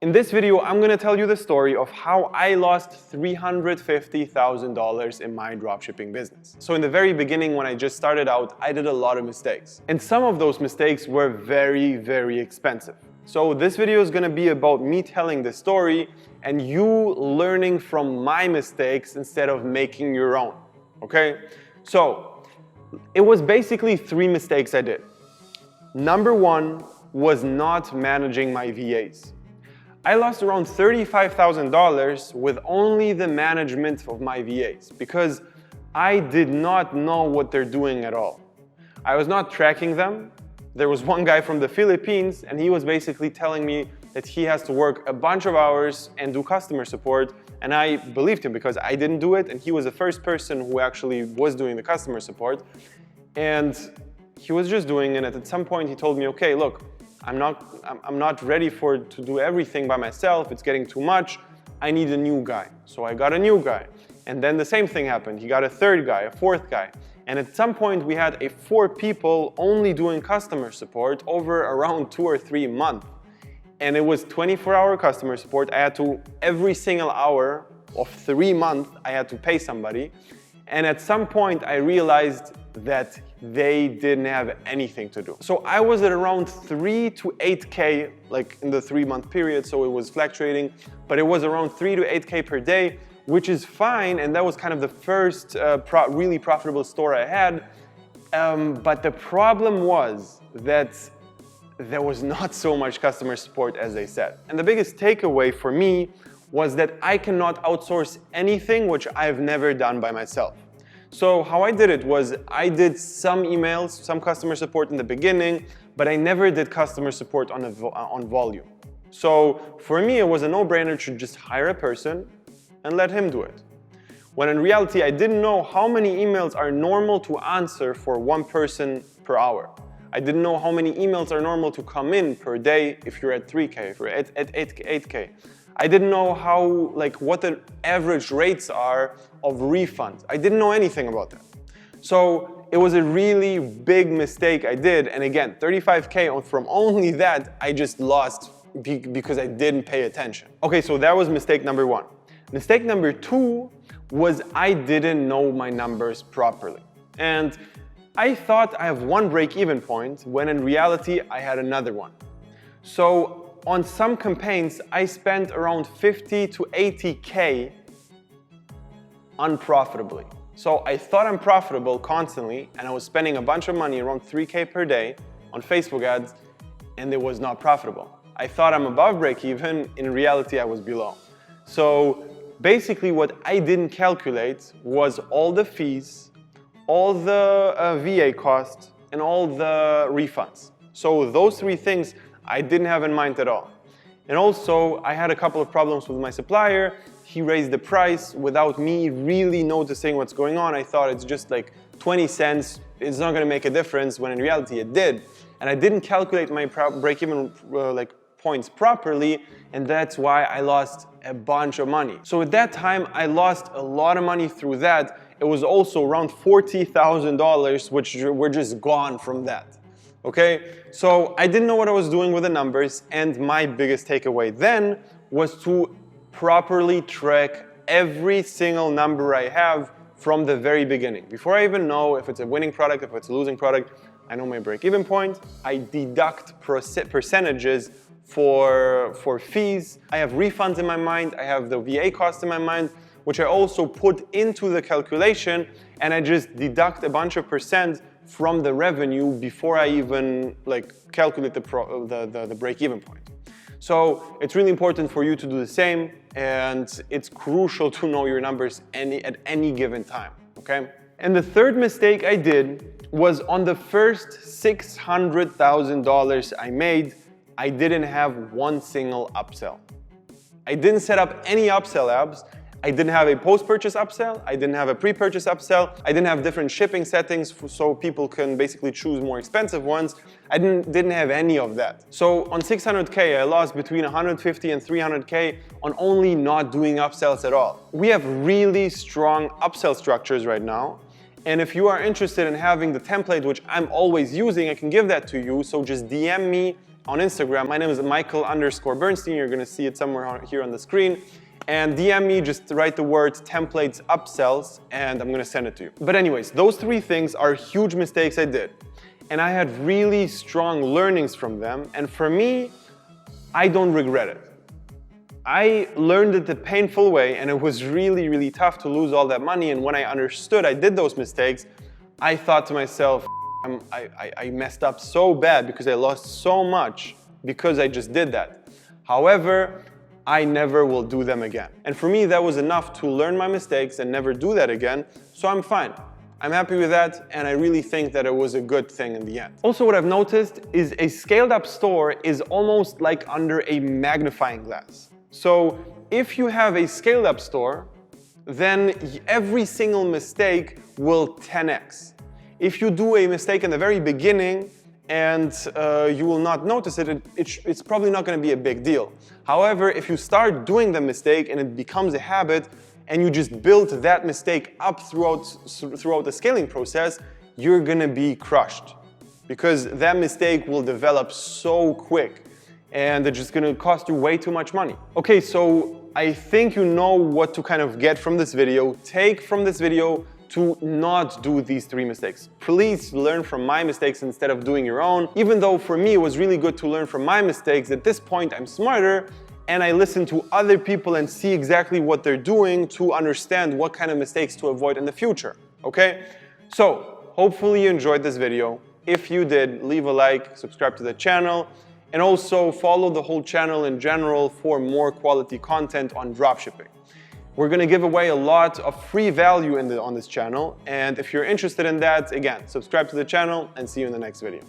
In this video, I'm going to tell you the story of how I lost $350,000 in my dropshipping business. So in the very beginning, when I just started out, I did a lot of mistakes. And some of those mistakes were very, very expensive. So this video is going to be about me telling the story and you learning from my mistakes instead of making your own. Okay? So it was basically 3 mistakes I did. Number 1 was not managing my VAs. I lost around $35,000 with only the management of my VAs because I did not know what they're doing at all. I was not tracking them. There was one guy from the Philippines and he was basically telling me that he has to work a bunch of hours and do customer support, and I believed him because I didn't do it and he was the first person who actually was doing the customer support, and he was just doing it. And at some point he told me, okay, look, I'm not ready to do everything by myself. It's getting too much. I need a new guy. So I got a new guy. And then the same thing happened. He got a 3rd guy, a 4th guy. And at some point we had 4 people only doing customer support over around 2 or 3 months. And it was 24-hour customer support. I had to, every single hour of 3 months, I had to pay somebody. And at some point I realized that they didn't have anything to do. So I was at around 3 to 8K, like in the 3-month period, so it was fluctuating, but it was around 3 to 8K per day, which is fine, and that was kind of the first really profitable store I had. But the problem was that there was not so much customer support as they said. And the biggest takeaway for me was that I cannot outsource anything which I've never done by myself. So how I did it was I did some emails, some customer support in the beginning, but I never did customer support on volume. So for me, it was a no-brainer to just hire a person and let him do it. When in reality, I didn't know how many emails are normal to answer for one person per hour. I didn't know how many emails are normal to come in per day if you're at 3K, if you're at 8K. I didn't know what the average rates are of refunds. I didn't know anything about that. So it was a really big mistake I did. And again, 35K from only that, I just lost because I didn't pay attention. Okay, so that was mistake number 1. Mistake number 2 was I didn't know my numbers properly. And I thought I have one break-even point when in reality I had another one. So on some campaigns, I spent around 50 to 80K unprofitably. So I thought I'm profitable constantly, and I was spending a bunch of money, around 3K per day, on Facebook ads, and it was not profitable. I thought I'm above break-even, in reality I was below. So basically what I didn't calculate was all the fees, all the VA costs, and all the refunds. So those 3 things I didn't have in mind at all. And also, I had a couple of problems with my supplier. He raised the price without me really noticing what's going on. I thought it's just like 20 cents. It's not going to make a difference, when in reality it did. And I didn't calculate my break-even points properly, and that's why I lost a bunch of money. So at that time, I lost a lot of money through that. It was also around $40,000, which were just gone from that. Okay, so I didn't know what I was doing with the numbers, and my biggest takeaway then was to properly track every single number I have from the very beginning. Before I even know if it's a winning product, if it's a losing product, I know my break-even point. I deduct percentages for fees. I have refunds in my mind. I have the VA cost in my mind, which I also put into the calculation, and I just deduct a bunch of percent from the revenue before I even calculate the break-even point. So it's really important for you to do the same, and it's crucial to know your numbers at any given time, okay? And the 3rd mistake I did was on the first $600,000 I made, I didn't have one single upsell. I didn't set up any upsell apps. I didn't have a post-purchase upsell. I didn't have a pre-purchase upsell. I didn't have different shipping settings so people can basically choose more expensive ones. I didn't have any of that. So on 600K, I lost between 150 and 300K on only not doing upsells at all. We have really strong upsell structures right now. And if you are interested in having the template, which I'm always using, I can give that to you. So just DM me on Instagram. My name is Michael_Bernstein. You're gonna see it somewhere here on the screen. And DM me, just write the words templates upsells, and I'm gonna send it to you. But anyways, those 3 things are huge mistakes I did. And I had really strong learnings from them. And for me, I don't regret it. I learned it the painful way, and it was really, really tough to lose all that money. And when I understood I did those mistakes, I thought to myself, I messed up so bad because I lost so much because I just did that. However, I never will do them again. And for me, that was enough to learn my mistakes and never do that again, so I'm fine. I'm happy with that, and I really think that it was a good thing in the end. Also, what I've noticed is a scaled up store is almost like under a magnifying glass. So if you have a scaled up store, then every single mistake will 10x. If you do a mistake in the very beginning and you will not notice it, it's probably not going to be a big deal. However, if you start doing the mistake and it becomes a habit and you just build that mistake up throughout the scaling process, you're going to be crushed because that mistake will develop so quick and it's just going to cost you way too much money. Okay, so I think you know what to kind of get from this video. Take from this video to not do these 3 mistakes. Please learn from my mistakes instead of doing your own. Even though for me it was really good to learn from my mistakes, at this point I'm smarter and I listen to other people and see exactly what they're doing to understand what kind of mistakes to avoid in the future, okay? So, hopefully you enjoyed this video. If you did, leave a like, subscribe to the channel, and also follow the whole channel in general for more quality content on dropshipping. We're gonna give away a lot of free value on this channel, and if you're interested in that, again, subscribe to the channel and see you in the next video.